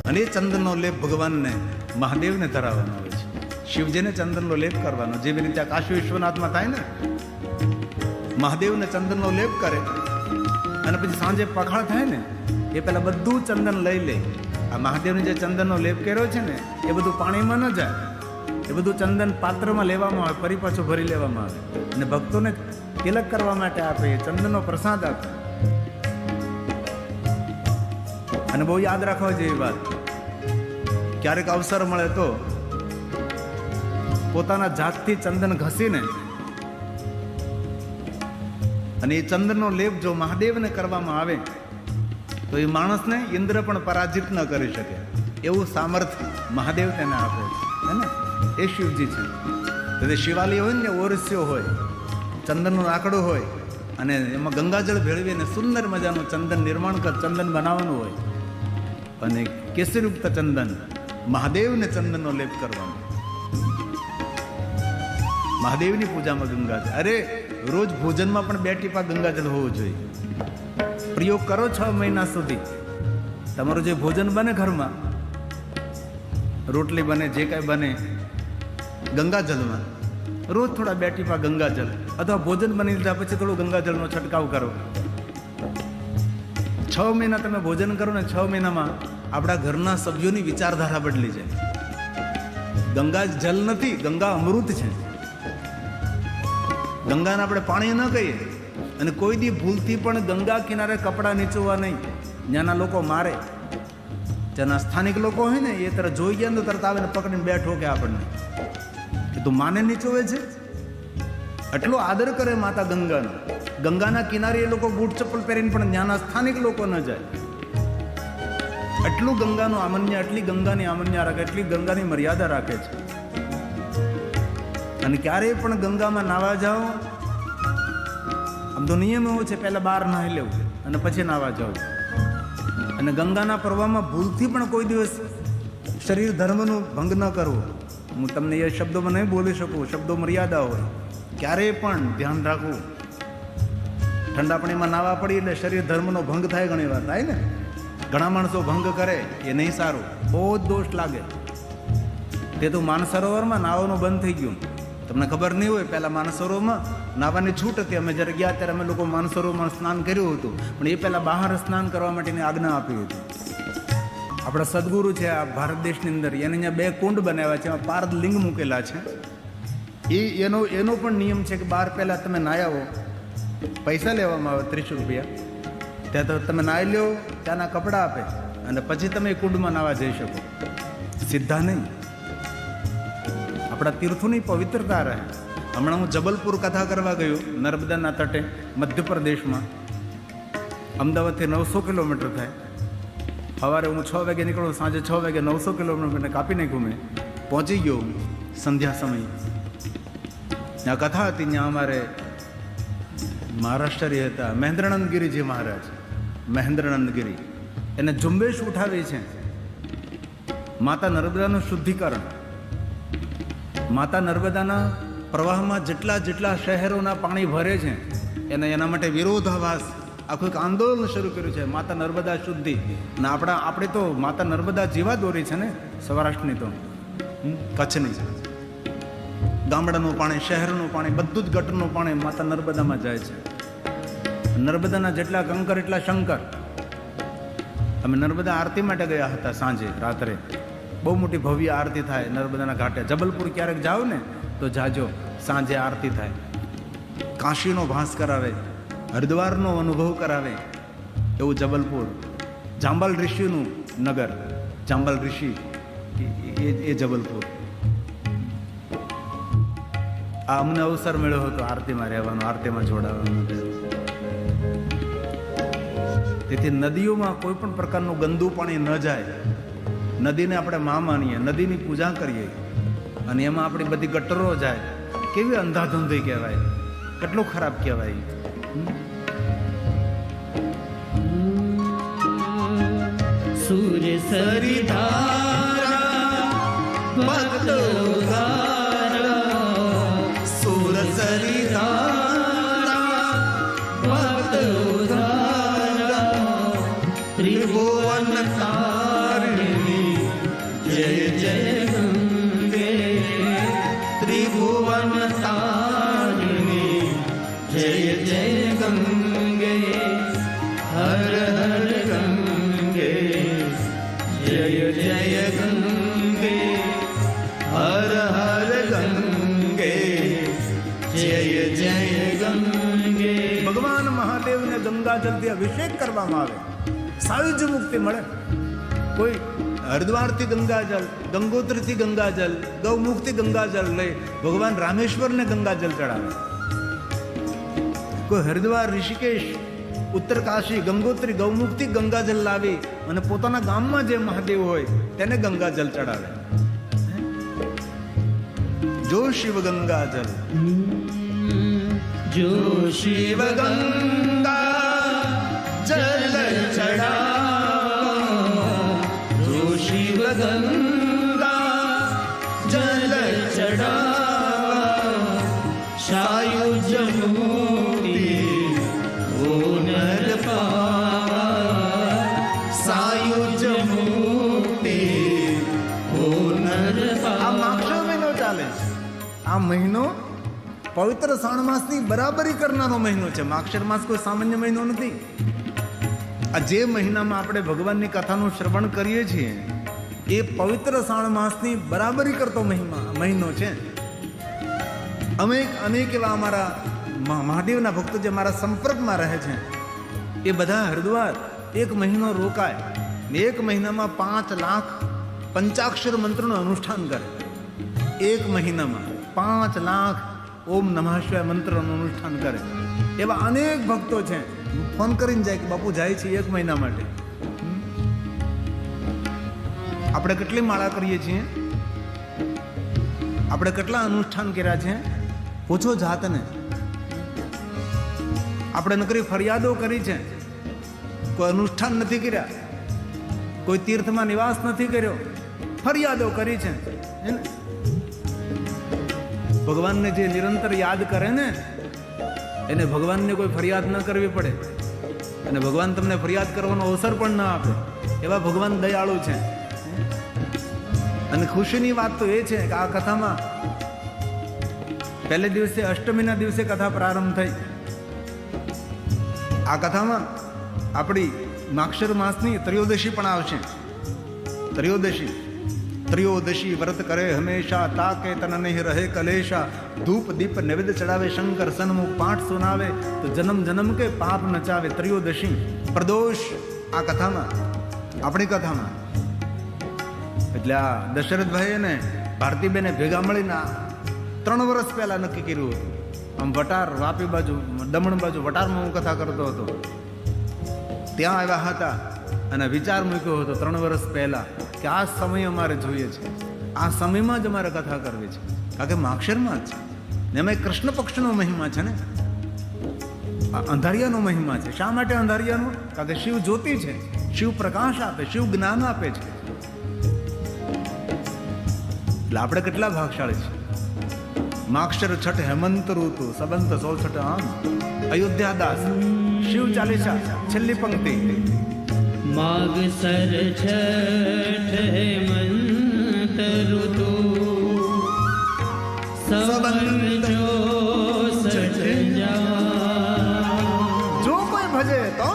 અને એ ચંદનનો લેપ ભગવાનને મહાદેવને ધરાવવાનો આવે છે. શિવજીને ચંદનનો લેપ કરવાનો, જેવી રીતે આ કાશી વિશ્વનાથમાં થાય ને, મહાદેવને ચંદનનો લેપ કરે અને પછી સાંજે પખાળ થાય ને એ પેલા બધું ચંદન લઈ લે. આ મહાદેવને જે ચંદનનો લેપ કર્યો છે ને એ બધું પાણીમાં ન જાય, એ બધું ચંદન પાત્રમાં લેવામાં આવે, ફરી પાછું ભરી લેવામાં આવે અને ભક્તોને તિલક કરવા માટે આપે, ચંદનનો પ્રસાદ આપે. અને બહુ યાદ રાખવા જેવી વાત, ક્યારેક અવસર મળે તો પોતાના જાતથી ચંદન ઘસીને અને એ ચંદનનો લેપ જો મહાદેવને કરવામાં આવે તો એ માણસને ઇન્દ્ર પણ પરાજિત ન કરી શકે એવું સામર્થ્ય મહાદેવ તેને આપે છે ને. એ શિવજી છે. એટલે શિવાલય હોય ને, ઓરસ્યો હોય, ચંદનનો લાકડો હોય અને એમાં ગંગાજળ ભેળવીને સુંદર મજાનું ચંદન નિર્માણ ચંદન બનાવવાનું હોય અને કેસરીયુક્ત ચંદન મહાદેવને ચંદનનો લેપ કરવાનો. મહાદેવની પૂજામાં ગંગાજળ, અરે રોજ ભોજનમાં પણ 2 ટીપા ગંગાજળ હોવું જોઈએ. પ્રયોગ કરો 6 મહિના સુધી. તમારું જે ભોજન બને ઘરમાં, રોટલી બને, જે કાંઈ બને, ગંગાજળમાં રોજ થોડા 2 ટીપા ગંગાજળ, અથવા ભોજન બની લીધા પછી થોડું ગંગાજળનો છંટકાવ કરો. 6 મહિના તમે ભોજન કરો ને, 6 મહિનામાં આપણા ઘરના સભ્યોની વિચારધારા બદલી જાય. ગંગા જલ નથી, ગંગા અમૃત છે. ગંગાને આપણે પાણી ન કહીએ અને કોઈ દી ભૂલથી પણ ગંગા કિનારે કપડાં નીચોવા નહીં. ત્યાંના લોકો મારે, ત્યાંના સ્થાનિક લોકો હોય ને એ તરત જોઈ ગયા ને તરત આવે ને પકડીને 2 ઠોકે આપણને. એ તો માને નીચોવે છે. એટલો આદર કરે માતા ગંગાનો. ગંગાના કિનારે એ લોકો બૂટ ચપ્પલ પહેરીને પણ ત્યાંના સ્થાનિક લોકો ન જાય. એટલું ગંગાનું આમન્ય, એટલી ગંગાની આમન્ય રાખે, એટલી ગંગાની મર્યાદા રાખે છે. અને ક્યારેય પણ ગંગામાં નાવા જાઓ, આમ તો નિયમ એવો છે પહેલા બહાર નાહી લેવું અને પછી નાવા જાવ. અને ગંગાના પ્રવાહમાં ભૂલથી પણ કોઈ દિવસ શરીર ધર્મનું ભંગ ન કરવો. હું તમને એ શબ્દોમાં નહીં બોલી શકું, શબ્દો મર્યાદા હોય. ક્યારેય પણ ધ્યાન રાખવું. ઠંડા પાણીમાં નાવા પડી એટલે શરીર ધર્મનો ભંગ થાય. ઘણી વાર થાય ને, ઘણા માણસો ભંગ કરે, એ નહીં સારું, બહુ જ દોષ લાગે. તે તો માનસરોવરમાં નાવાનું બંધ થઈ ગયું. તમને ખબર નહીં હોય, પહેલાં માનસરોવરમાં નાહવાની છૂટ હતી. અમે જ્યારે ગયા ત્યારે અમે લોકો માનસરોવરમાં સ્નાન કર્યું હતું, પણ એ પહેલાં બહાર સ્નાન કરવા માટેની આજ્ઞા આપી હતી. આપણા સદગુરુ છે આ ભારત દેશની અંદર, એને અહીંયા 2 કુંડ બનાવ્યા છે, એમાં પાર્દ લિંગ મૂકેલા છે. એનો પણ નિયમ છે કે બહાર પહેલાં તમે નાહ્યા હો, પૈસા લેવામાં આવે 30 રૂપિયા, ત્યાં તો તમે નાહી લો, ત્યાંના કપડાં આપે અને પછી તમે એ કુંડમાં નાહવા જઈ શકો. સીધા નહીં. આપણા તીર્થોની પવિત્રતા રહે. હમણાં હું જબલપુર કથા કરવા ગયો, નર્મદાના તટે મધ્યપ્રદેશમાં. અમદાવાદથી 900 કિલોમીટર થાય. સવારે હું 6 વાગે નીકળું, સાંજે 6 વાગે 900 કિલોમીટર કાપી નાખ્યું. મેં પહોંચી ગયો સંધ્યા સમય. ત્યાં કથા હતી. ત્યાં અમારે મહારાષ્ટ્રી હતા મહેન્દ્રાનંદગીરીજી મહારાજ, મહેન્દ્રાનંદગીરી. એને ઝુંબેશ ઉઠાવી છે માતા નર્મદાનું શુદ્ધિકરણ. માતા નર્મદાના પ્રવાહમાં જેટલા શહેરોના પાણી ભરે છે એના માટે વિરોધાભાસ આખું એક આંદોલન શરૂ કર્યું છે, માતા નર્મદા શુદ્ધિ. અને આપણે તો માતા નર્મદા જીવા દોરી છે ને, સૌરાષ્ટ્રની તો, કચ્છની. ગામડાનું પાણી, શહેરનું પાણી, બધું જ ગટરનું પાણી માતા નર્મદામાં જાય છે. નર્મદાના જેટલા કંકર એટલા શંકર. અમે નર્મદા આરતી માટે ગયા હતા સાંજે, રાત્રે. બહુ મોટી ભવ્ય આરતી થાય નર્મદાના ઘાટે. જબલપુર ક્યારેક જાઓ ને તો જાજો, સાંજે આરતી થાય. કાશીનો ભાસ કરાવે, હરિદ્વારનો અનુભવ કરાવે એવું જબલપુર. જાંબલ ઋષિનું નગર, જાંબલ ઋષિ એ જબલપુર. આ અમને અવસર મળ્યો હતો આરતીમાં રહેવાનો, આરતીમાં જોડાવાનો. તેથી નદીઓમાં કોઈ પણ પ્રકારનું ગંદુ પાણી ન જાય. નદીને આપણે મા માનીએ, નદીની પૂજા કરીએ અને એમાં આપણી બધી ગટરો જાય. કેવી અંધાધૂંધી કહેવાય, કેટલું ખરાબ કહેવાય. સૂર સરી ધારા ભક્તો સૂર સરી ભક્તો ત્રિભુવન जय जय गंगे हर हर गंगे जय जय गंगे. ભગવાન મહાદેવને ગંગાજળથી અભિષેક કરવામાં આવે, સાયુજ્ય મુક્તિ મળે. કોઈ હરિદ્વારથી ગંગાજળ, ગંગોત્રીથી ગંગાજળ, ગૌમુખથી ગંગાજળ લઈ ભગવાન રામેશ્વરને ગંગાજળ ચડાવે. કોઈ હરિદ્વાર, ઋષિકેશ, ઉત્તરકાશી, ગંગોત્રી, ગૌમુખથી ગંગાજળ લાવી અને પોતાના ગામમાં જે મહાદેવ હોય તેને ગંગાજળ ચડાવે. જો શિવ ગંગાજળ, જો શિવ ગંગા જલ ચડાવા, જો શિવ ગંગા જલ ચડાવા, સાયુજ મુક્તિ ઓ નર પાવા, સાયુજ મુક્તિ ઓ નર આ પાવા. માક્ષર મહિનો ચાલે છે. આ મહિનો પવિત્ર શ્રાવણ માસની બરાબરી કરનારો મહિનો છે. માક્ષર માસ કોઈ સામાન્ય મહિનો નથી. આ જે મહિનામાં આપણે ભગવાનની કથાનું શ્રવણ કરીએ છીએ એ પવિત્ર શ્રાવણ માસની બરાબરી કરતો મહિનો છે. અનેક એવા અમારા મહાદેવના ભક્તો જે મારા સંપર્કમાં રહે છે એ બધા હરિદ્વાર એક મહિનો રોકાય ને એક મહિનામાં 5 લાખ પંચાક્ષર મંત્રનું અનુષ્ઠાન કરે. એક મહિનામાં 5 લાખ ઓમ નમઃ શિવાય મંત્રનું અનુષ્ઠાન કરે. એવા અનેક ભક્તો છે. ફોન કરીને જાય કે બાપુ જાય છે એક મહિના માટે. આપણે કેટલી માળા કરીએ છીએ, આપણે કેટલા અનુષ્ઠાન કર્યા છે, પૂછો જાતને. આપણે નકરી ફરિયાદો કરી છે, કોઈ અનુષ્ઠાન નથી કર્યા, કોઈ તીર્થમાં નિવાસ નથી કર્યો, ફરિયાદો કરી છે. ભગવાનને જે નિરંતર યાદ કરે ને એને ભગવાનને કોઈ ફરિયાદ ન કરવી પડે અને ભગવાન તમને ફરિયાદ કરવાનો અવસર પણ ના આપે. એવા ભગવાન દયાળુ છે. અને ખુશીની વાત તો એ છે કે આ કથામાં પહેલે દિવસે, અષ્ટમીના દિવસે કથા પ્રારંભ થઈ. આ કથામાં આપણી માક્ષર માસની ત્રયોદશી પણ આવશે. ત્રયોદશી વ્રત કરે હંમેશા, તાકે તન નહીં રહે કલેશા, ધૂપ દીપ નૈવેદ્ય ચડાવે શંકર સન્મુખ, પાઠ સુનાવે તો જન્મ જન્મ કે પાપ નચાવે. ત્રયોદશી પ્રદોષ આ કથામાં, આપણી કથામાં. એટલે આ દશરથભાઈ ને ભારતીબેને ભેગા મળીને 3 વર્ષ પહેલા નક્કી કર્યું હતું. આમ વટાર, વાપી બાજુ, દમણ બાજુ વટારમાં હું કથા કરતો હતો, ત્યાં આવ્યા હતા અને વિચાર મૂક્યો હતો 3 વર્ષ પહેલા કે આ સમય અમારે જોઈએ છે, આ સમયમાં જ અમારે કથા કરવી છે. કારણ કે માક્ષરમાં જ છે ને એમાં કૃષ્ણ પક્ષનો મહિમા છે ને, અંધારિયાનો મહિમા છે. શા માટે અંધારિયાનો? કારણ કે શિવ જ્યોતિ છે, શિવ પ્રકાશ આપે, શિવ જ્ઞાન આપે છે. એટલે આપણે કેટલા ભાગશાળી છે. માક્ષર છઠ હેમંત ઋતુ સબંત 66 આમ અયોધ્યા દાસ શિવ ચાલીસા છેલ્લી પંક્તિ. માગસર છઠ હેમંત ઋતુ સંબંત જો સજ્જા, જો કોઈ ભજે તો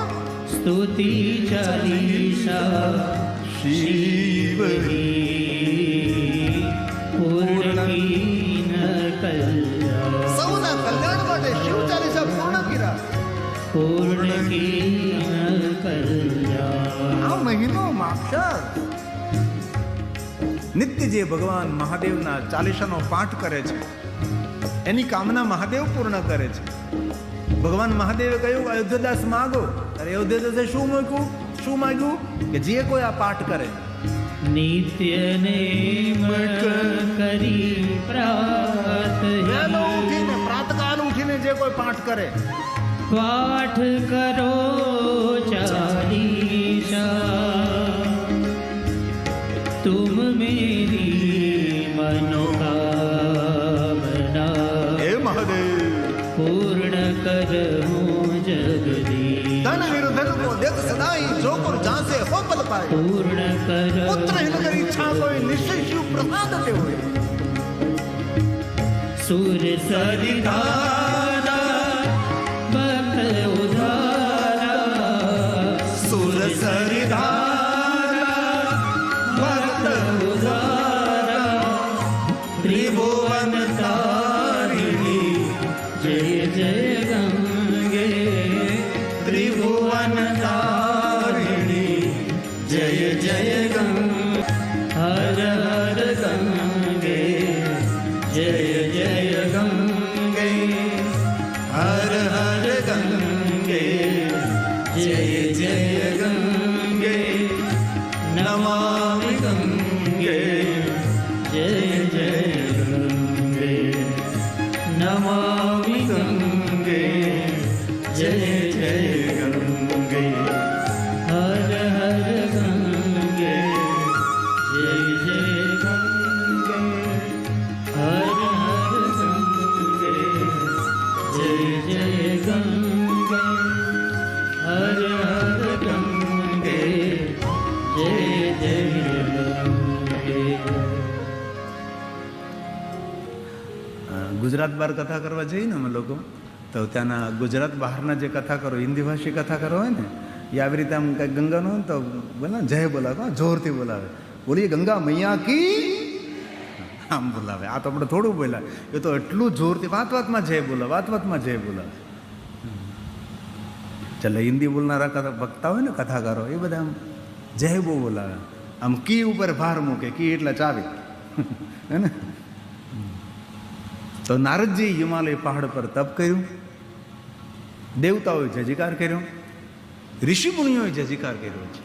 સ્તુતિ ચાલીસા શિવની પૂર્ણ કલ્યાણ. સૌના કલ્યાણ માટે શિવ ચાલીસા પૂર્ણ કર્યા. પૂર્ણ કલ્યાણ. આ મહિનો માક્ષર. નિત્ય જે ભગવાન મહાદેવના ચાલીસાનો પાઠ કરે છે એની કામના મહાદેવ પૂર્ણ કરે છે. ભગવાન મહાદેવે કહ્યું અયોધ્યાદાસ માગો. અરે અયોધ્યાદાસે શું માગ્યું? કે જે કોઈ આ પાઠ કરે નિત્ય નેમ કરી વહેલો ઉઠીને, પ્રાતકાલ ઉઠીને જે કોઈ પાઠ કરે, પાઠ કરો ચાલીસા, તુમ મેરી મનોકામના હે મહાદેવ પૂર્ણ કરો જગદીશ. ધન વિરુદ્ધ કો દેખ સદાઈ, જો કો જાસે હો પલ પાય. પૂર્ણ કરો પુત્ર હિનકર ઈચ્છા કોઈ, નિશ્ચય શિવ પ્રસાદ તે હોય. સુર સરિધારા ભક્ત ઉધારા, સુર સરિધારા જય જય ગંગે હર હર ગંગે જય જય ગંગે હર હર ગંગે જય જય ગંગે નમામિ ગંગે જય જય ગંગે નમામિ ગંગે જય જય ગંગે હર હર ગંગે જય જય ગંગે હર હર ગંગે જય જય ગંગે હર હર ગંગે જય જય ગંગે. ગુજરાત બહાર કથા કરવા જઈએ ને અમે લોકો, તો ત્યાંના ગુજરાત બહારના જે કથાકારો હિન્દી ભાષી કથાકારો હોય ને, એ આવી રીતે આમ કંઈક ગંગાનો હોય ને તો બોલે જય બોલાવે, જોરથી બોલાવે, બોલીએ ગંગા મૈયા કી, આમ બોલાવે. આ તો આપણે થોડું બોલાવે, એ તો એટલું જોરથી વાત વાતમાં જય બોલાવે, વાત વાતમાં જય બોલાવે. ચાલે હિન્દી બોલનારા કથા વક્તા હોય ને કથાકારો, એ બધા આમ જય બહુ બોલાવે, આમ કી ઉપર ભાર મૂકે, કી એટલે ચાવી હે ને. તો નારદજી હિમાલય પહાડ પર તપ કર્યું, દેવતાઓએ જયજયકાર કર્યો, ઋષિ મુનિઓએ જયજયકાર કર્યો છે.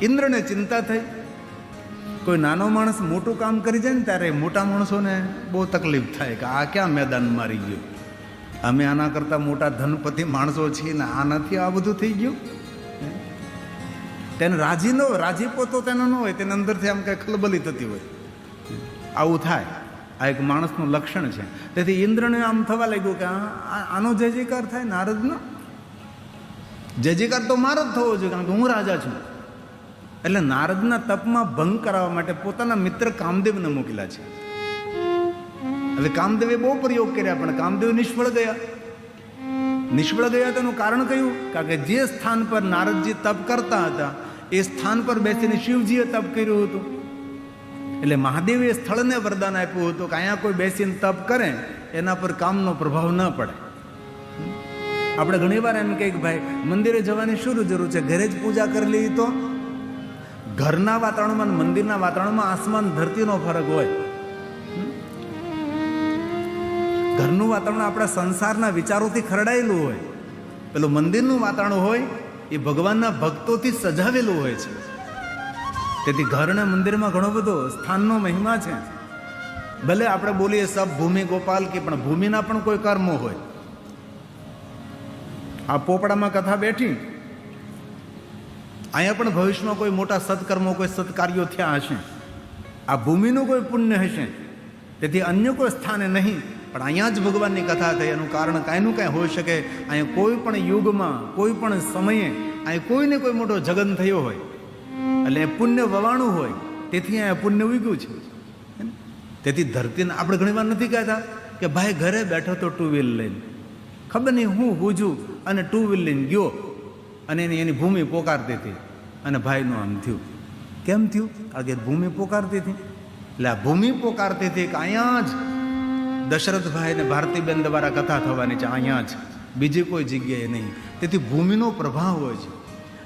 ઇન્દ્રને ચિંતા થઈ, કોઈ નાનો માણસ મોટું કામ કરી જાય ને ત્યારે મોટા માણસોને બહુ તકલીફ થાય કે આ ક્યાં મેદાન મારી ગયું, અમે આના કરતાં મોટા ધનપતિ માણસો છીએ ને આ નથી આ બધું થઈ ગયું. તેને રાજીપો તો તેનો ન હોય, તેને અંદરથી આમ કંઈ ખલબલી થતી હોય, આવું થાય. આ એક માણસનું લક્ષણ છે. તેથી ઇન્દ્રને આમ થવા લાગ્યું કે આનો જય જયકાર થાય, નારદનો જય જયકાર તો મારો જ થવો જોઈએ, કારણ કે હું રાજા છું. એટલે નારદના તપમાં ભંગ કરાવવા માટે પોતાના મિત્ર કામદેવને મોકલ્યા છે. હવે કામદેવે બહુ પ્રયોગ કર્યા, પણ કામદેવ નિષ્ફળ ગયા. નિષ્ફળ ગયા તેનું કારણ કયું? કારણ કે જે સ્થાન પર નારદજી તપ કરતા હતા એ સ્થાન પર બેસીને શિવજીએ તપ કર્યું હતું. એટલે મહાદેવે સ્થળને વરદાન આપ્યું હતું કે અહીંયા કોઈ બેસીને તપ કરે એના પર કામનો પ્રભાવ ન પડે. આપણે ઘણીવાર એમ કહીએ કે ભાઈ મંદિરે જવાની શું જરૂર છે, ઘરે જ પૂજા કરી લઈએ તો. ઘરના વાતાવરણમાં મંદિરના વાતાવરણમાં આસમાન ધરતીનો ફરક હોય. ઘરનું વાતાવરણ આપણા સંસારના વિચારોથી ખરડાયેલું હોય, પેલું મંદિરનું વાતાવરણ હોય એ ભગવાનના ભક્તોથી સજાવેલું હોય છે. તેથી ઘર અને મંદિરમાં ઘણો બધો સ્થાનનો મહિમા છે. ભલે આપણે બોલીએ સબ ભૂમિ ગોપાલ કે, પણ ભૂમિના પણ કોઈ કર્મો હોય. આ પોપડામાં કથા બેઠી, અહીંયા પણ ભવિષ્યમાં કોઈ મોટા સત્કર્મો, કોઈ સત્કાર્યો થયા હશે, આ ભૂમિનું કોઈ પુણ્ય હશે. તેથી અન્ય કોઈ સ્થાને નહીં, પણ અહીંયા જ ભગવાનની કથા થઈ. એનું કારણ કાંઈનું કાંઈ હોઈ શકે. અહીંયા કોઈ પણ યુગમાં, કોઈ પણ સમયે અહીં કોઈને કોઈ મોટો જગન થયો હોય, એટલે પુણ્ય વવાણું હોય, તેથી અહીંયા પુણ્ય ઉગ્યું છે. તેથી ધરતીને આપણે ઘણીવાર નથી કહેતા કે ભાઈ ઘરે બેઠો તો ટુ વ્હીલ લઈને, ખબર નહીં હું હુજું અને ટુ વ્હીલ લઈને ગયો અને એની ભૂમિ પોકારતી હતી અને ભાઈનું આમ થયું. કેમ થયું? કારણ કે ભૂમિ પોકારતી હતી. એટલે આ ભૂમિ પોકારતી હતી કે અહીંયા જ દશરથભાઈ ને ભારતીબેન દ્વારા કથા થવાની છે, અહીંયા જ, બીજી કોઈ જગ્યાએ નહીં. તેથી ભૂમિનો પ્રભાવ હોય છે.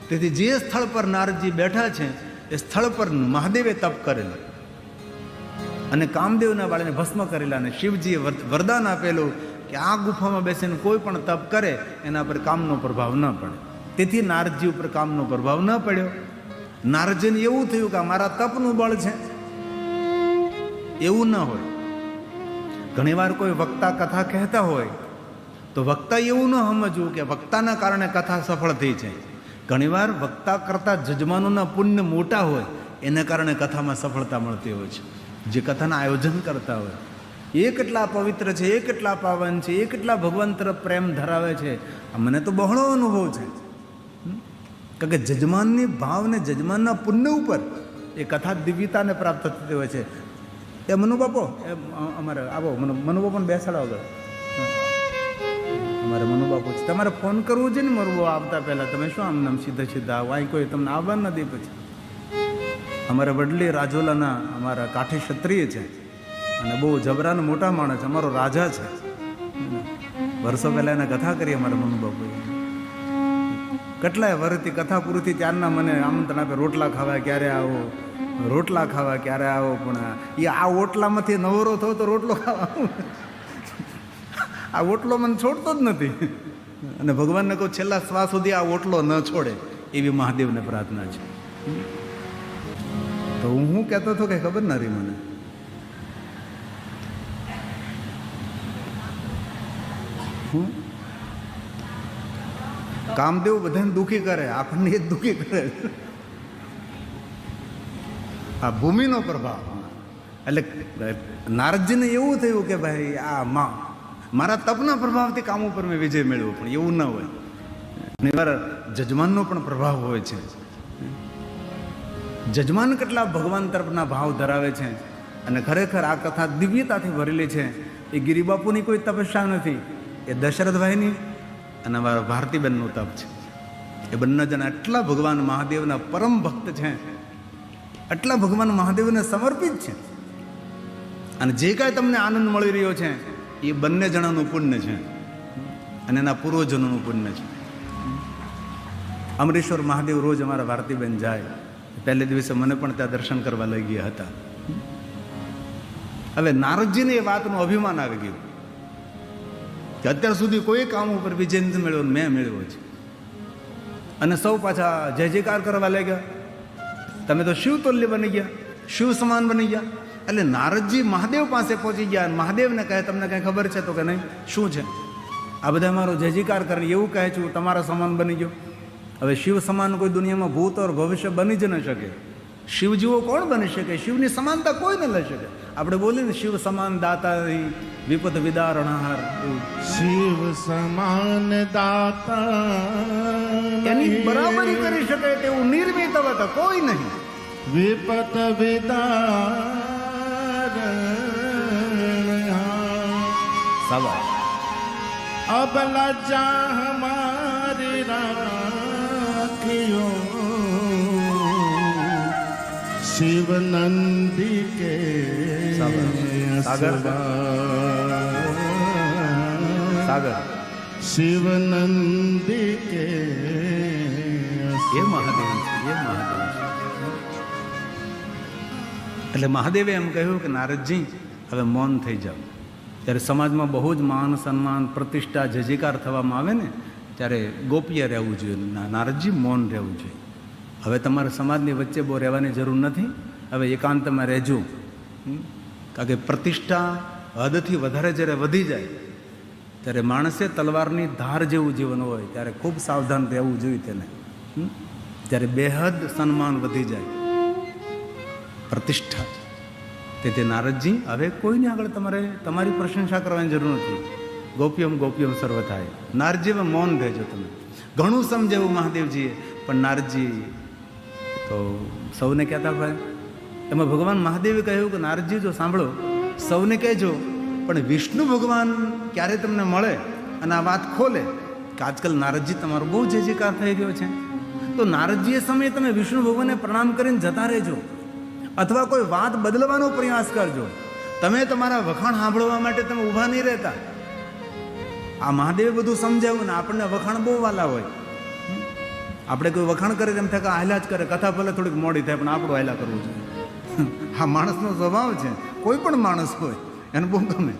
તેથી જે સ્થળ પર નારદજી બેઠા છે એ સ્થળ પર મહાદેવે તપ કરેલું અને કામદેવના બાળને ભસ્મ કરેલા, અને શિવજીએ વરદાન આપેલું કે આ ગુફામાં બેસીને કોઈ પણ તપ કરે એના પર કામનો પ્રભાવ ન પડે. તેથી નારદજી ઉપર કામનો પ્રભાવ ન પડ્યો. નારદજીને એવું થયું કે મારા તપનું બળ છે. એવું ન હોય. ઘણીવાર કોઈ વક્તા કથા કહેતા હોય તો વક્તા એવું ન સમજવું કે વક્તાના કારણે કથા સફળ થઈ છે. ઘણીવાર વક્તા કરતાં જજમાનોના પુણ્ય મોટા હોય એના કારણે કથામાં સફળતા મળતી હોય છે. જે કથાના આયોજન કરતા હોય એ કેટલા પવિત્ર છે, એ કેટલા પાવન છે, એ કેટલા ભગવાન તરફ પ્રેમ ધરાવે છે. મને તો બહોળો અનુભવ છે. કારણ કે જજમાનની ભાવને જજમાનના પુણ્ય ઉપર એ કથા દિવ્યતાને પ્રાપ્ત થતી હોય છે. એ મનુબાપો એ અમારે આવો મનુબાપોને બેસાડો આગળ. અમારે મનુબાપુ છે. તમારે ફોન કરવો છે ને મારું આવતા પહેલાં, તમે શું આમ નામ સીધા આવો, અહીં કોઈ તમને આવવા નથી. પછી અમારે વડલી રાજોલાના અમારા કાઠી ક્ષત્રિય છે અને બહુ જબરાને મોટા માણસ, અમારો રાજા છે. વર્ષો પહેલાં એને કથા કરી અમારા મનુબાપુએ. કેટલાય વર્ષથી કથા પૂરીથી ત્યારના મને આમંત્રણ આપે, રોટલા ખાવા ક્યારે આવો, રોટલા ખાવા ક્યારે આવો. પણ એ આ ઓટલામાંથી નવરો થયો તો રોટલો ખાવા આ ઓટલો મને છોડતો જ નથી. અને ભગવાનને કહું છેલ્લા શ્વાસ સુધી આ ઓટલો ન છોડે એવી મહાદેવને પ્રાર્થના છે. તો હું કહેતો હતો કે ખબર ના રહી મને. કામદેવ બધાને દુઃખી કરે, આપણને એ જ દુઃખી કરે. આ ભૂમિનો પ્રભાવ. એટલે નારદજીને એવું થયું કે ભાઈ આ મારા તપના પ્રભાવથી કામ ઉપર મેં વિજય મેળવ્યો. પણ એવું ના હોય. ઘણીવાર જજમાનનો પણ પ્રભાવ હોય છે. જજમાન કેટલા ભગવાન તરફના ભાવ ધરાવે છે. અને ખરેખર આ કથા દિવ્યતાથી ભરેલી છે. એ ગિરિબાપુની કોઈ તપસ્યા નથી, એ દશરથભાઈની અને અમારા ભારતીબેનનું તપ છે. એ બંને જણા એટલા ભગવાન મહાદેવના પરમ ભક્ત છે, એટલા ભગવાન મહાદેવને સમર્પિત છે. અને જે કાંઈ તમને આનંદ મળી રહ્યો છે એ બંને જણાનું પુણ્ય છે અને એના પૂર્વજોનું પુણ્ય છે. અમરેશ્વર મહાદેવ રોજ અમારા ભારતીબેન જાય. પહેલે દિવસે મને પણ ત્યાં દર્શન કરવા લઈ ગયા હતા. હવે નારદજીને એ વાતનું અભિમાન આવી ગયું કે અત્યાર સુધી કોઈ કામ ઉપર વિજય નથી મેળવ્યો, મેં મેળવ્યો છે. અને સૌ પાછા જય જયકાર કરવા લાગ્યા. તમે તો શિવ તુલ્ય બની ગયા, શિવ સમાન બની ગયા. એટલે નારદજી મહાદેવ પાસે પહોંચી ગયા. મહાદેવને કહે તમને કંઈ ખબર છે? તો કે નહીં. શું છે? આ બધા મારો જય જયકાર કરે એવું કહે છું, તમારા સમાન બની ગયો. હવે શિવ સમાન કોઈ દુનિયામાં ભૂત ઓર ભવિષ્ય બની જ ન શકે. શિવ જેવો કોણ બની શકે? શિવની સમાનતા કોઈ ન લઈ શકે. આપણે બોલીએ ને શિવ સમાન દાતા વિપદ વિદારણહાર, શિવ સમાન દાતા એની બરાબરી કરી શકે તેવું નિર્મિત હતા કોઈ નહીં. વિપત વિદારણહાર સવાલ अब लज्जा हमारी राखियो शिव नंदी के सागर सागर शिव नंदी के ये મહાદેવ છે, એ મહાદેવ છે. એટલે મહાદેવે એમ કહ્યું કે નારદજી હવે મૌન થઈ જાઓ. ત્યારે સમાજમાં બહુ જ માન સન્માન પ્રતિષ્ઠા જય જયકાર થવામાં આવે ને ત્યારે ગોપ્ય રહેવું જોઈએ. નારદજી મૌન રહેવું જોઈએ. હવે તમારે સમાજની વચ્ચે બહુ રહેવાની જરૂર નથી. હવે એકાંતમાં રહેજો. કારણ કે પ્રતિષ્ઠા હદથી વધારે જ્યારે વધી જાય ત્યારે માણસે તલવારની ધાર જેવું જીવન હોય ત્યારે ખૂબ સાવધાન રહેવું જોઈએ તેને. ત્યારે બેહદ સન્માન વધી જાય, પ્રતિષ્ઠા. તેથી નારદજી હવે કોઈને આગળ તમારે તમારી પ્રશંસા કરવાની જરૂર નથી. ગોપ્યમ ગોપ્યમ સર્વ થાય. નારદજી હવે મૌન રહેજો. તમે ઘણું સમજાવ્યું મહાદેવજીએ, પણ નારદજી તો સૌને કહેતા ભાઈ. એમાં ભગવાન મહાદેવે કહ્યું કે નારદજી જો સાંભળો, સૌને કહેજો પણ વિષ્ણુ ભગવાન ક્યારે તમને મળે અને આ વાત ખોલે કે આજકાલ નારદજી તમારો બહુ જય જયકાર થઈ રહ્યો છે, તો નારદજી એ સમયે તમે વિષ્ણુ ભગવાનને પ્રણામ કરીને જતા રહેજો અથવા કોઈ વાત બદલવાનો પ્રયાસ કરજો. તમે તમારા વખાણ સાંભળવા માટે તમે ઊભા નહીં રહેતા. આ મહાદેવે બધું સમજાવ્યું ને આપણને વખાણ બહુ વાલા હોય. આપણે કોઈ વખાણ કરે એમ થાય કે હાલ્યા જ કરે, કથા ભલે થોડીક મોડી થાય પણ આપણું હાલ્યા કરવું જોઈએ. આ માણસનો સ્વભાવ છે. કોઈ પણ માણસ હોય એને બહુ ગમે.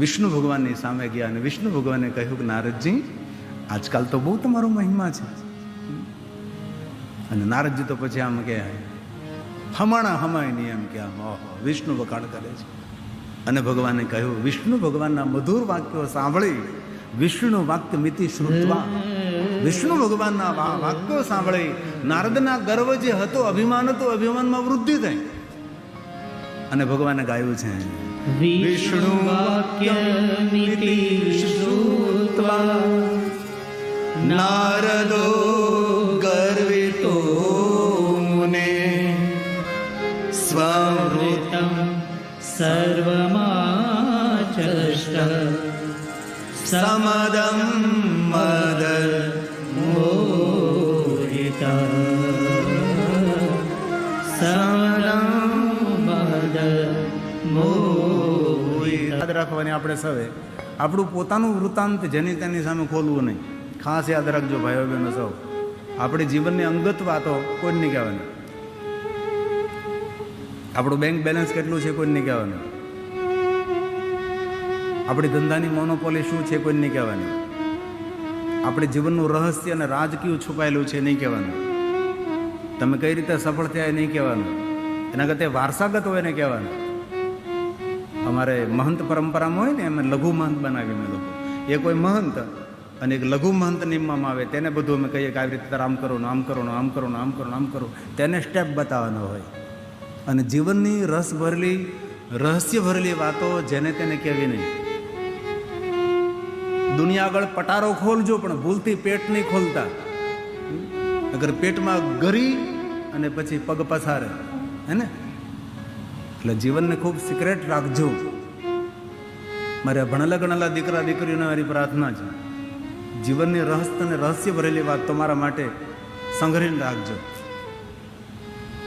વિષ્ણુ ભગવાનની સામે ગયા અને વિષ્ણુ ભગવાને કહ્યું કે નારદજી આજકાલ તો બહુ તમારો મહિમા છે. અને નારદજી તો પછી આમ કે હમણાં હમાય નહીં એમ કે આમ વિષ્ણુ વખાણ કરે છે. અને ભગવાને કહ્યું, વિષ્ણુ ભગવાનના મધુર વાક્યો સાંભળી વિષ્ણુ વાક્ય મિતિ શ્રુત્વા, વિષ્ણુ ભગવાનના વાક્યો સાંભળી નારદના ગર્વ જે હતો, અભિમાન હતું, અભિમાનમાં વૃદ્ધિ થઈ. અને ભગવાને ગાયું છે વિષ્ણુ વાક્ય મિતિ શ્રુત્વા નારદો ગર્વિતો મુને સ્વૃતમ સર્વમાચષ્ટ સમદમ મદ મોહિતા સમદમ મદ મોહિતા. યાદ રાખવાની આપણે સૌએ આપણું પોતાનું વૃત્તાંત જેની તેની સામે ખોલવું નહીં. ખાસ યાદ રાખજો ભાઈઓ બહેનો સૌ, આપણી જીવનની અંગત વાતો કોઈ નહીં કહેવાની. આપણું બેંક બેલેન્સ કેટલું છે કોઈ નહીં કહેવાનું. આપણી ધંધાની મોનોપોલી શું છે કોઈ નહીં કહેવાની. આપણી જીવનનું રહસ્ય અને રાજ કયું છુપાયેલું છે નહીં કહેવાનું. તમે કઈ રીતે સફળ થયા એ નહીં કહેવાનું. એના કરતાં વારસાગત હોય ને કહેવાનું. અમારે મહંત પરંપરામાં હોય ને એમ લઘુ મહંત બનાવી અમે લોકો. એ કોઈ મહંત અને એક લઘુ મહંત નિમવામાં આવે તેને બધું અમે કહીએ કે આવી રીતે આમ કરો ને આમ કરો ને આમ કરો ને આમ કરો ને આમ કરો, તેને સ્ટેપ બતાવવાનો હોય. અને જીવનની રસ ભરેલી રહસ્ય ભરેલી વાતો જેને તેને કહેવી નહીં. દુનિયા આગળ પટારો ખોલજો પણ ભૂલથી પેટ નહીં ખોલતા. અગર પેટમાં ગરી અને પછી પગ પસારે હે ને, એટલે જીવનને ખૂબ સિક્રેટ રાખજો. મારે ભણેલા ગણેલા દીકરા દીકરીઓને મારી પ્રાર્થના છે, જીવનની અને રહસ્ય ભરેલી વાત તમારા માટે સંગ્રહીને રાખજો.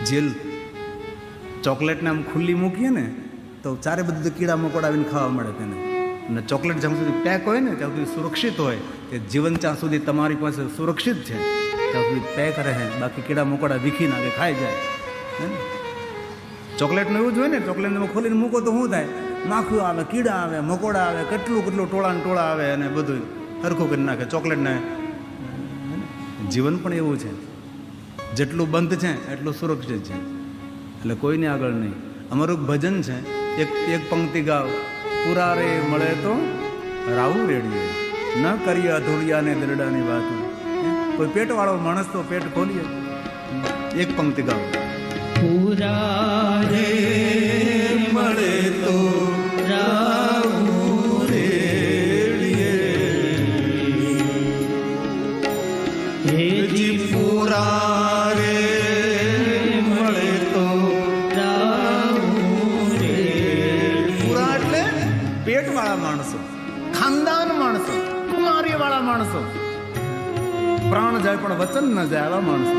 જેલ ચોકલેટને આમ ખુલ્લી મૂકીએ ને તો ચારે બધું કીડા મકોડા આવીને ખાવા મળે તેને. અને ચોકલેટ જ્યાં સુધી પેક હોય ને ત્યાં સુધી સુરક્ષિત હોય, કે જીવન જ્યાં સુધી તમારી પાસે સુરક્ષિત છે ત્યાં સુધી પેક રહે, બાકી કીડા મકોડા વીખી નાખે, ખાઈ જાય. ચોકલેટનું એવું જ હોય ને, ચોકલેટને ખોલીને મૂકો તો શું થાય, માખું આવે, કીડા આવે, મકોડા આવે, કેટલું ટોળા ને ટોળા આવે અને બધું સરખું કરી નાખે ચોકલેટને. જીવન પણ એવું છે, જેટલું બંધ છે એટલું સુરક્ષિત છે, એટલે કોઈને આગળ નહીં. અમારું ભજન છે, એક પંક્તિ ગાવ, પૂરા રે મળે તો રાવું રેડીએ, ન કરીએ અધૂરિયાને દરડાની વાતો. કોઈ પેટવાળો માણસ તો પેટ ખોલીએ. એક પંક્તિ ગાવ. પૂરા રે મળે તો રાવું રેડીએ, હેજી પૂરા રે મળે તો રાવું રેડીએ. પૂરા એટલે પેટવાળા માણસો, ખાનદાન માણસો, કુમારીવાળા માણસો, પ્રાણ જાય પણ વચન ન જાય આવા માણસો.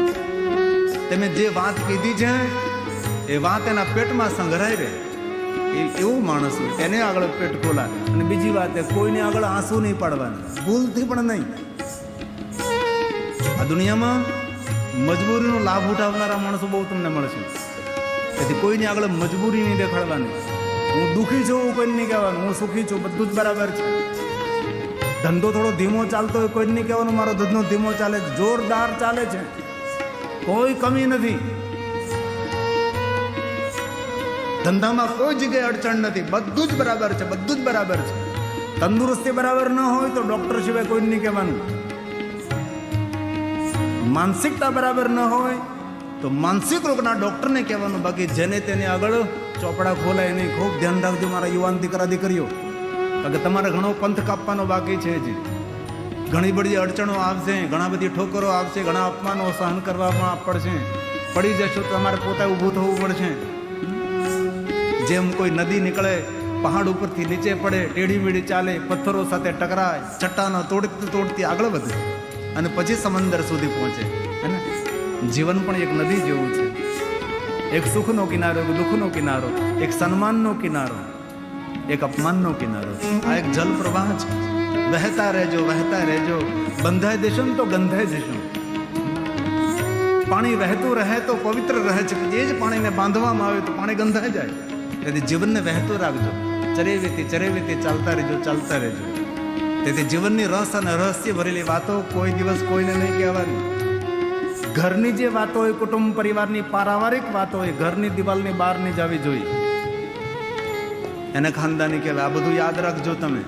તમે જે વાત કીધી છે એ વાત એના પેટમાં સંગ્રહાય રહે, એવું માણસ હોય એને આગળ પેટ ખોલાય. અને બીજી વાત, કોઈને આગળ આંસુ નહીં પાડવાના, ભૂલથી પણ નહીં. આ દુનિયામાં મજબૂરીનો લાભ ઉઠાવનારા માણસો બહુ તમને મળશે, તેથી કોઈની આગળ મજબૂરી નહીં દેખાડવાની. હું દુઃખી છું એવું કોઈને નહીં કહેવાનું, હું સુખી છું, બધું જ બરાબર છે. ધંધો થોડો ધીમો ચાલતો હોય કોઈને નહીં કહેવાનું મારો ધંધો ધીમો ચાલે છે, જોરદાર ચાલે છે, કોઈ કમી નથી, ધંધામાં કોઈ જગ્યાએ અડચણ નથી, બધું જ બરાબર છે, બધું જ બરાબર છે. તંદુરસ્તી બરાબર ન હોય તો ડોક્ટર સિવાય કોઈ નહીં કહેવાનું. માનસિકતા બરાબર ન હોય તો માનસિક રોગના ડોક્ટરને કહેવાનું. બાકી જેને તેને આગળ ચોપડા ખોલાય નહીં. ખૂબ ધ્યાન રાખજો મારા યુવાન દીકરા દીકરીઓ, કારણ કે તમારે ઘણો પંથ કાપવાનો બાકી છે હજી. ઘણી બધી અડચણો આવશે, ઘણા બધી ઠોકરો આવશે, ઘણા અપમાનો સહન કરવામાં પડશે. પડી જશો તો તમારે પોતે ઊભું થવું પડશે. જેમ કોઈ નદી નીકળે, પહાડ ઉપરથી નીચે પડે, ટેઢી મેઢી ચાલે, પથ્થરો સાથે ટકરાય, ચટ્ટાનો તોડતી તોડતી આગળ વધે અને પછી સમંદર સુધી પહોંચે. હે ને? જીવન પણ એક નદી જેવું છે, એક સુખનો કિનારો, એક દુઃખનો કિનારો, એક સન્માનનો કિનારો, એક અપમાનનો કિનારો. આ એક જલ પ્રવાહ છે. વહેતા રહેજો, વહેતા રહેજો, બંધાઈ દેશો ને તો ગંધાઈ જશો. પાણી વહેતું રહે તો પવિત્ર રહે છે, એ જ પાણીને બાંધવામાં આવે તો પાણી ગંધાઈ જાય. તેથી જીવનને વહેતું રાખજો, ચરેવીથી ચાલતા રહેજો, ચાલતા રહેજો. તેથી જીવનની રસ અને રહસ્ય ભરેલી વાતો કોઈ દિવસ કોઈને નહીં કહેવાની. ઘરની જે વાતો હોય, કુટુંબ પરિવારની પારિવારિક વાતો હોય, ઘરની દિવાલની બહાર નહીં જવી જોઈએ. એને ખાનદાની કહેવાય. આ બધું યાદ રાખજો તમે.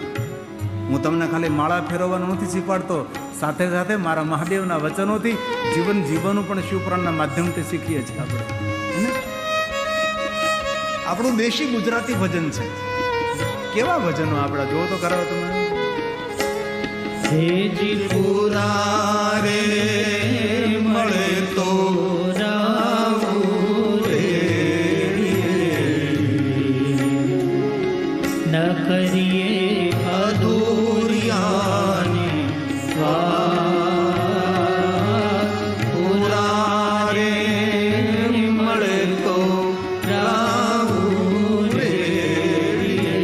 હું તમને ખાલી માળા ફેરવવાનું નથી શીખવાડતો, સાથે સાથે મારા મહાદેવના વચનોથી જીવન જીવવાનું પણ શિવપુરાણના માધ્યમથી શીખીએ છીએ આપણે. આપણું દેશી ગુજરાતી ભજન છે. કેવા ભજનો આપણા જોવો તો ખરા તમે. હેજી પૂરા રે મળે તો રાવું રેડીએ, ન કરીએ અધૂરિયાની વાત. પૂરા રે મળે તો રાવું રેડીએ,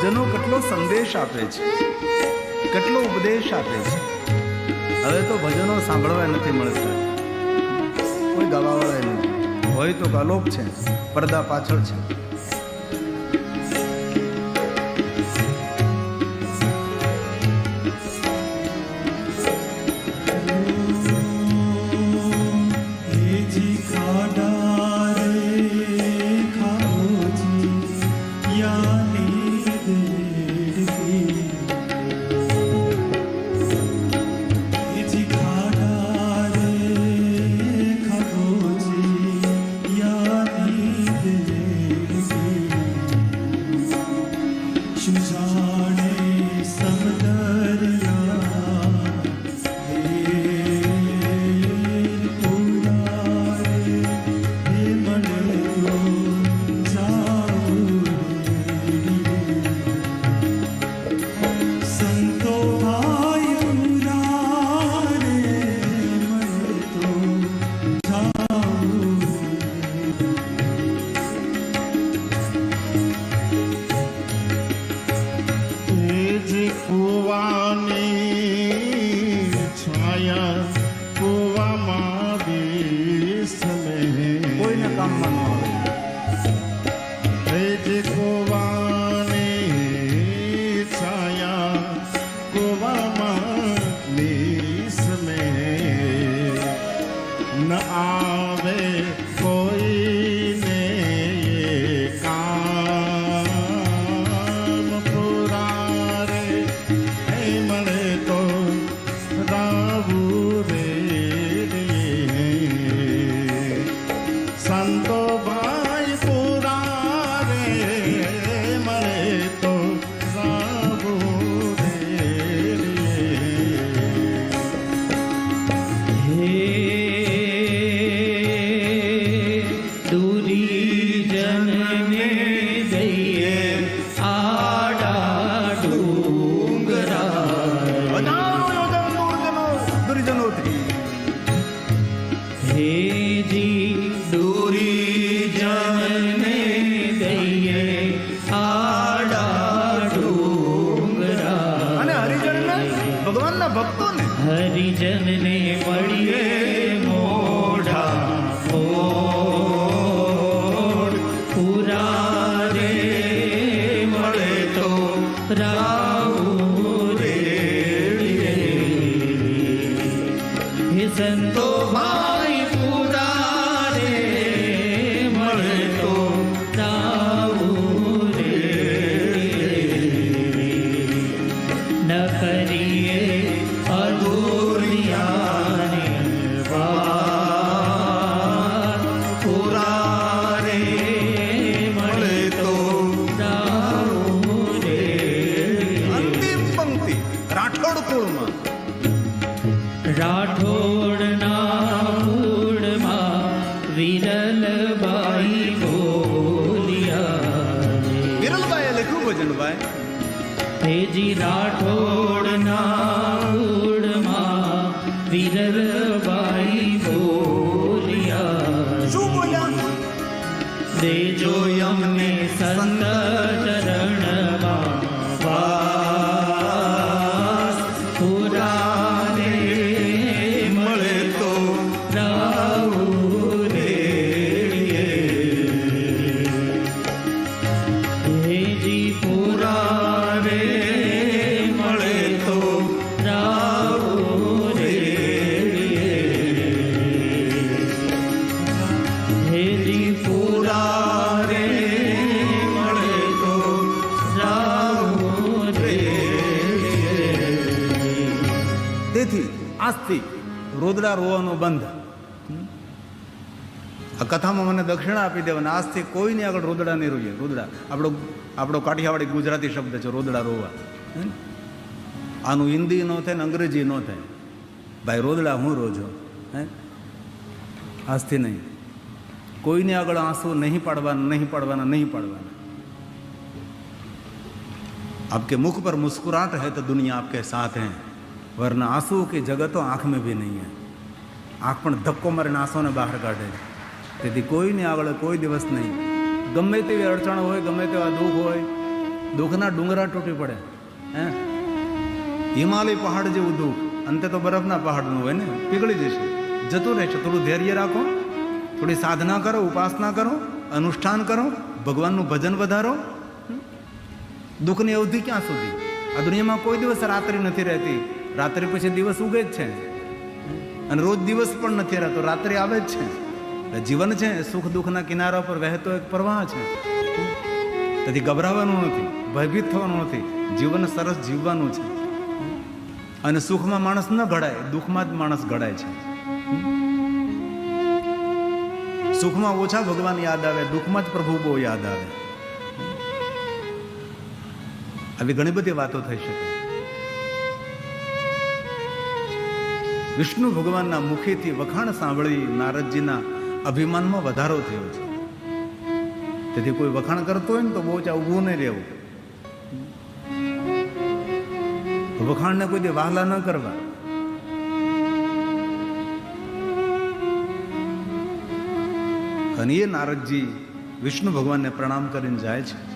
ભજનો કેટલો સંદેશ આપે છે, કેટલો ઉપદેશ આપે છે. હવે તો ભજનો સાંભળવા નથી મળતા, કોઈ ગાવાવાળા નથી, હોય તો ગાલોપ છે, પડદા પાછળ છે. કોઈને કામમાં ન આવે. ભગવાનના ભક્તોને હરિજનને મળીએ મોઢા મોઢ પૂરા રે મળે તો રાવું રે હે સંતો ભાઈ પૂરા રે મળે તો રાવું રે ન કરીએ રાઠોડના કુળમાં વિરલબાઈ બોલિયા. વિરલબાઈએ લખ્યું ભજનભાઈ, હેજી રાઠોડના કુળમાં વિરલબાઈ બોલિયા. શું બોલ્યા? દેજો અમને સંત ચરણમાં વાસ પૂરા આજથી રોદડા રોવાનો બંધ. આ કથામાં મને દક્ષિણા આપી દેવાના. આજથી કોઈની આગળ રોદડા નહીં રોઈએ. રોદડા આપણો કાઠિયાવાડી ગુજરાતી શબ્દ છે, રોદડા રોવા. આનું હિન્દી ન થાય ને અંગ્રેજી ન થાય. ભાઈ રોદડા હું રોજો હે. આજથી નહીં, કોઈની આગળ આંસુ નહીં પાડવાના, નહીં પાડવાના, નહીં પાડવાના. आपके मुख पर मुस्कुराहट है तो दुनिया आपके साथ है, वरना आंसू की जगह तो आँख में भी नहीं है. आँख પણ ધક્કો મારીને આંસુને બહાર કાઢે. તેથી કોઈને આગળ કોઈ દિવસ નહીં, ગમે તેવી અડચણ હોય, ગમે તેવા દુઃખ હોય, દુઃખના ડુંગરા તૂટી પડે. હે, હિમાલય પહાડ જેવું દુઃખ, અંતે તો બરફના પહાડનું હોય ને, પીગળી જશે, જતું રહેશે. થોડું ધૈર્ય રાખો, થોડી સાધના કરો, ઉપાસના કરો, અનુષ્ઠાન કરો, ભગવાનનું ભજન વધારો. દુઃખની અવધિ ક્યાં સુધી? આ દુનિયામાં કોઈ દિવસ રાત્રિ નથી રહેતી. રાત્રિ પછી દિવસ ઉગે જ છે, અને રોજ દિવસ પણ નથી રહેતો, રાત્રિ આવે જ છે. જીવન છે સુખ દુઃખના કિનારા પર વહેતો એક પ્રવાહ છે. તેથી ગભરાવાનું નથી, ભયભીત થવાનું નથી. જીવન સરસ જીવવાનું છે. અને સુખમાં માણસ ન ઘડાય, દુઃખમાં જ માણસ ઘડાય છે. સુખમાં ઓછા ભગવાન યાદ આવે, દુઃખમાં જ પ્રભુ બહુ યાદ આવે. આવી ઘણી બધી વાતો થઈ શકે. વિષ્ણુ ભગવાનના મુખેથી વખાણ સાંભળી નારદજીના અભિમાનમાં વધારો થયો છે. તેથી કોઈ વખાણ કરતો હોય ને તો બહુ ઊભું નહીં રહેવું. વખાણને કોઈ દે વહાલા ન કરવા. અને એ નારદજી વિષ્ણુ ભગવાનને પ્રણામ કરીને જાય છે.